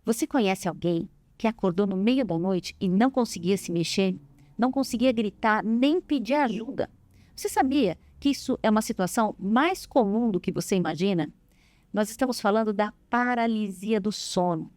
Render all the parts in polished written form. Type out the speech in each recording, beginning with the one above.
Você conhece alguém que acordou no meio da noite e não conseguia se mexer, não conseguia gritar, nem pedir ajuda? Você sabia que isso é uma situação mais comum do que você imagina? Nós estamos falando da paralisia do sono.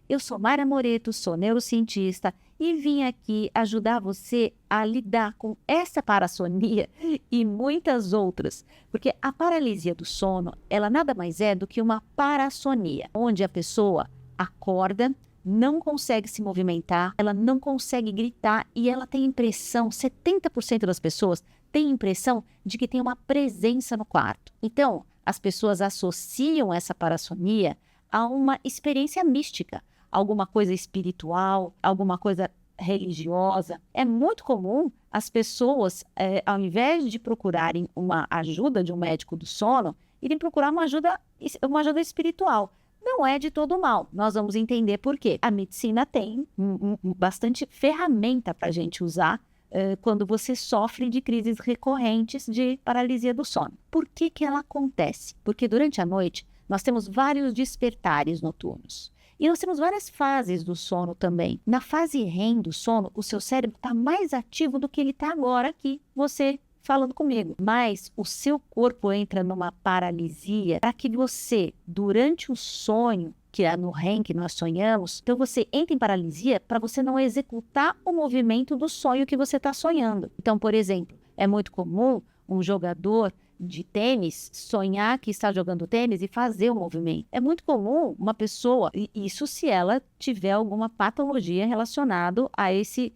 Eu sou Mayra Moreto, sou neurocientista e vim aqui ajudar você a lidar com essa parassonia e muitas outras. Porque a paralisia do sono, ela nada mais é do que uma parassonia, onde a pessoa acorda, não consegue se movimentar, ela não consegue gritar e ela tem impressão, 70% das pessoas têm impressão de que tem uma presença no quarto. Então, as pessoas associam essa parassonia a uma experiência mística, alguma coisa espiritual, alguma coisa religiosa. É muito comum as pessoas, ao invés de procurarem uma ajuda de um médico do sono, irem procurar uma ajuda espiritual. Não é de todo mal. Nós vamos entender por quê. A medicina tem bastante ferramenta para a gente usar quando você sofre de crises recorrentes de paralisia do sono. Por que que ela acontece? Porque durante a noite nós temos vários despertares noturnos. E nós temos várias fases do sono também. Na fase REM do sono, o seu cérebro está mais ativo do que ele está agora aqui, você falando comigo. Mas o seu corpo entra numa paralisia para que você, durante o sonho, que é no REM que nós sonhamos, então você entra em paralisia para você não executar o movimento do sonho que você está sonhando. Então, por exemplo, é muito comum um jogador de tênis sonhar que está jogando tênis e fazer o movimento. É muito comum uma pessoa, isso se ela tiver alguma patologia relacionada a esse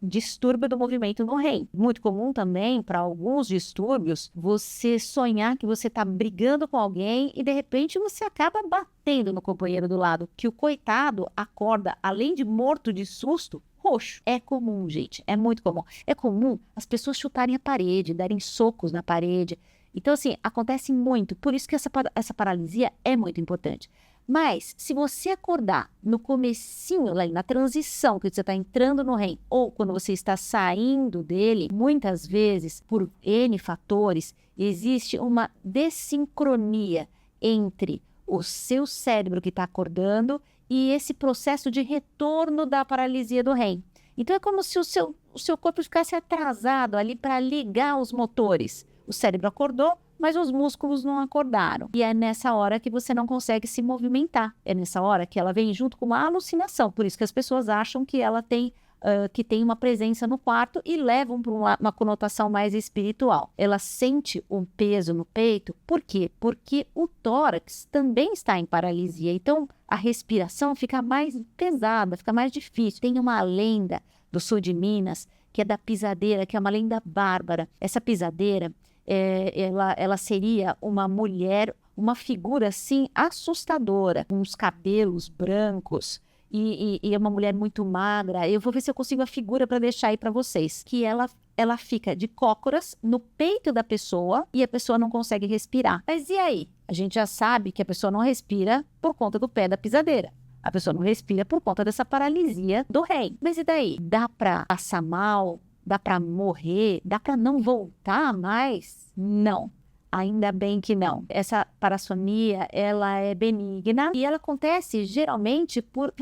distúrbio do movimento no REM. Muito comum também, para alguns distúrbios, você sonhar que você está brigando com alguém e de repente você acaba batendo no companheiro do lado, que o coitado acorda, além de morto de susto, roxo. É comum, gente, é muito comum. É comum as pessoas chutarem a parede, darem socos na parede. Então, assim, acontece muito. Por isso que essa paralisia é muito importante. Mas, se você acordar no comecinho, na transição, que você está entrando no REM, ou quando você está saindo dele, muitas vezes, por N fatores, existe uma dessincronia entre o seu cérebro que está acordando e esse processo de retorno da paralisia do REM. Então, é como se o seu corpo ficasse atrasado ali para ligar os motores. O cérebro acordou, mas os músculos não acordaram. E é nessa hora que você não consegue se movimentar. É nessa hora que ela vem junto com uma alucinação. Por isso que as pessoas acham que ela tem uma presença no quarto e levam para uma conotação mais espiritual. Ela sente um peso no peito. Por quê? Porque o tórax também está em paralisia. Então, a respiração fica mais pesada, fica mais difícil. Tem uma lenda do sul de Minas, que é da pisadeira, que é uma lenda bárbara. Essa pisadeira, ela seria uma mulher, uma figura assim assustadora, com os cabelos brancos e é uma mulher muito magra. Eu vou ver se eu consigo a figura para deixar aí para vocês, que ela fica de cócoras no peito da pessoa e a pessoa não consegue respirar. Mas e aí? A gente já sabe que a pessoa não respira por conta do pé da pisadeira. A pessoa não respira por conta dessa paralisia do REM. Mas e daí? Dá para passar mal? Dá para morrer? Dá para não voltar mais? Não. Ainda bem que não. Essa parassonia, ela é benigna e ela acontece geralmente por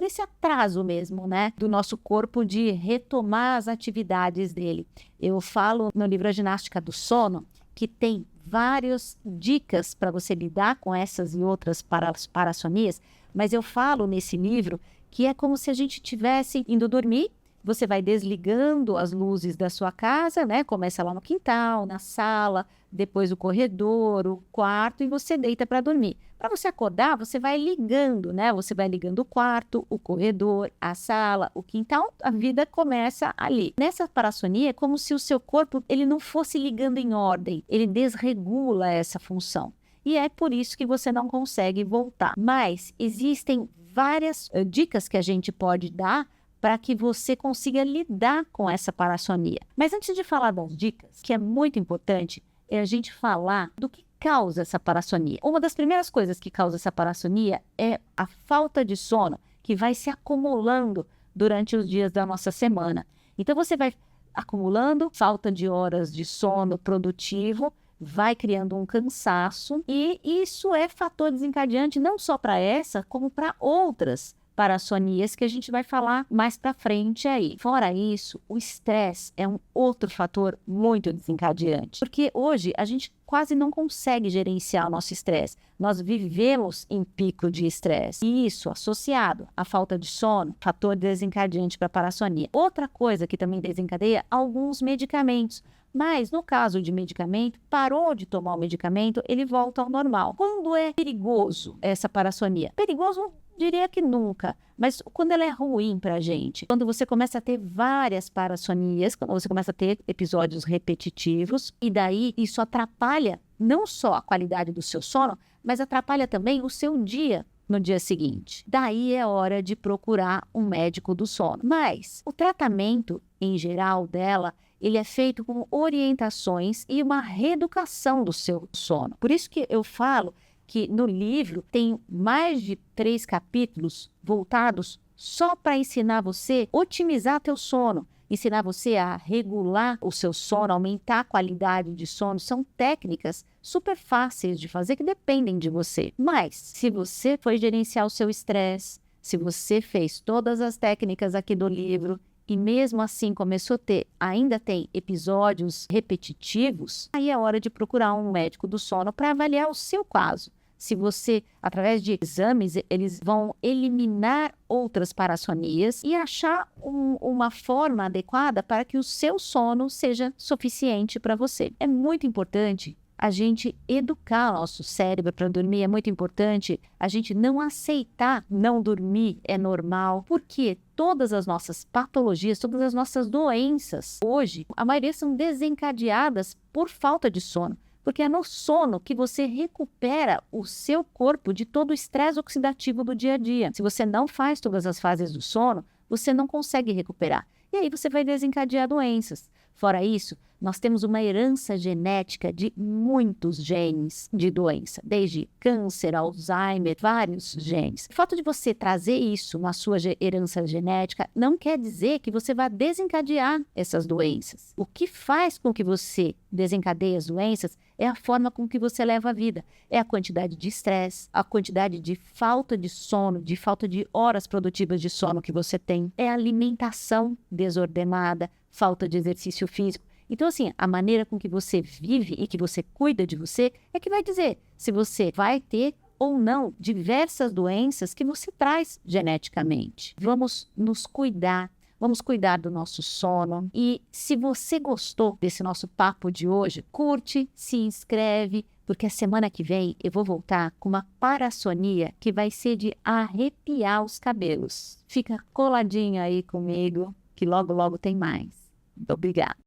esse atraso mesmo, né? Do nosso corpo de retomar as atividades dele. Eu falo no livro A Ginástica do Sono que tem várias dicas para você lidar com essas e outras parassonias, mas eu falo nesse livro que é como se a gente estivesse indo dormir. Você vai desligando as luzes da sua casa, né? Começa lá no quintal, na sala, depois o corredor, o quarto e você deita para dormir. Para você acordar, você vai ligando, né? Você vai ligando o quarto, o corredor, a sala, o quintal, a vida começa ali. Nessa parassonia é como se o seu corpo ele não fosse ligando em ordem, ele desregula essa função. E é por isso que você não consegue voltar. Mas existem várias dicas que a gente pode dar para que você consiga lidar com essa parassonia. Mas antes de falar das dicas, que é muito importante, é a gente falar do que causa essa parassonia. Uma das primeiras coisas que causa essa parassonia é a falta de sono, que vai se acumulando durante os dias da nossa semana. Então, você vai acumulando falta de horas de sono produtivo, vai criando um cansaço e isso é fator desencadeante não só para essa, como para outras parassonias que a gente vai falar mais para frente aí. Fora isso, o estresse é um outro fator muito desencadeante, porque hoje a gente quase não consegue gerenciar o nosso estresse. Nós vivemos em pico de estresse e isso associado à falta de sono, fator desencadeante para a parassonia. Outra coisa que também desencadeia, alguns medicamentos. Mas, no caso de medicamento, parou de tomar o medicamento, ele volta ao normal. Quando é perigoso essa parassonia? Perigoso, diria que nunca, mas quando ela é ruim para a gente, quando você começa a ter várias parassonias, quando você começa a ter episódios repetitivos, e daí isso atrapalha não só a qualidade do seu sono, mas atrapalha também o seu dia no dia seguinte. Daí é hora de procurar um médico do sono. Mas o tratamento, em geral, dela, ele é feito com orientações e uma reeducação do seu sono. Por isso que eu falo que no livro tem mais de 3 capítulos voltados só para ensinar você a otimizar teu sono, ensinar você a regular o seu sono, aumentar a qualidade de sono. São técnicas super fáceis de fazer que dependem de você. Mas se você foi gerenciar o seu estresse, se você fez todas as técnicas aqui do livro e mesmo assim começou a ter, ainda tem episódios repetitivos, aí é hora de procurar um médico do sono para avaliar o seu caso. Se você, através de exames, eles vão eliminar outras parassonias e achar uma forma adequada para que o seu sono seja suficiente para você. É muito importante a gente educar o nosso cérebro para dormir, é muito importante a gente não aceitar não dormir, é normal, porque todas as nossas patologias, todas as nossas doenças, hoje, a maioria são desencadeadas por falta de sono. Porque é no sono que você recupera o seu corpo de todo o estresse oxidativo do dia a dia. Se você não faz todas as fases do sono, você não consegue recuperar. E aí você vai desencadear doenças. Fora isso, nós temos uma herança genética de muitos genes de doença, desde câncer, Alzheimer, vários genes. O fato de você trazer isso na sua herança genética não quer dizer que você vai desencadear essas doenças. O que faz com que você desencadeie as doenças é a forma com que você leva a vida. É a quantidade de estresse, a quantidade de falta de sono, de falta de horas produtivas de sono que você tem. É a alimentação desordenada, falta de exercício físico. Então, assim, a maneira com que você vive e que você cuida de você é que vai dizer se você vai ter ou não diversas doenças que você traz geneticamente. Vamos nos cuidar. Vamos cuidar do nosso sono. E se você gostou desse nosso papo de hoje, curte, se inscreve, porque a semana que vem eu vou voltar com uma parassonia que vai ser de arrepiar os cabelos. Fica coladinho aí comigo, que logo, logo tem mais. Muito obrigada.